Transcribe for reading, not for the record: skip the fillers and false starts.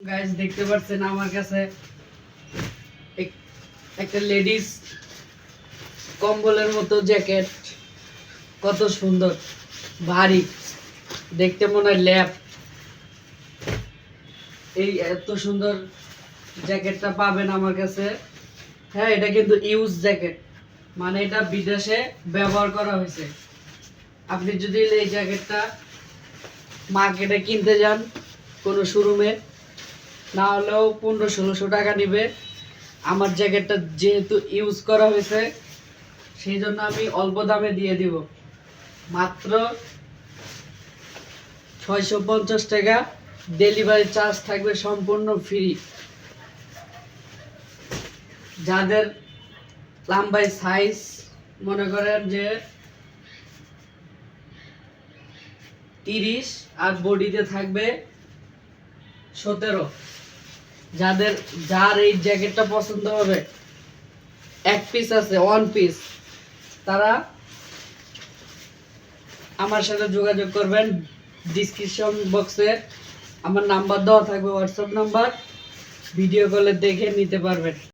Guys দেখতে পাচ্ছেন আমার কাছে একটা লেডিস কম্বলের মতো জ্যাকেট, কত সুন্দর, ভারী, দেখতে মনে হয় ল্যাপ। এই এত সুন্দর জ্যাকেটটা পাবেন আমার কাছে। হ্যাঁ, এটা কিন্তু ইউজ জ্যাকেট, মানে এটা বিদেশে ব্যবহার করা হয়েছে। আপনি যদি এই জ্যাকেটটা মার্কেটে কিনতে যান কোনো শোরুমে, না হলেও 1500-1600 টাকা নিবে। আমার জ্যাকেটটা যেহেতু ইউজ করা হয়েছে, সেই জন্য আমি অল্প দামে দিয়ে দিব, মাত্র 650 টাকা। ডেলিভারি চার্জ থাকবে সম্পূর্ণ ফ্রি। যাদের লম্বাই সাইজ মনে করেন যে 30 আর বডিতে থাকবে 17, যার এই জ্যাকেটটা পছন্দ হবে, এক পিস আছে, ওয়ান পিস, তারা আমার সাথে যোগাযোগ করবেন। ডিসক্রিপশন বক্সে আমার নাম্বার দেওয়া থাকবে, হোয়াটসঅ্যাপ নাম্বার, ভিডিও কলে দেখে নিতে পারবেন।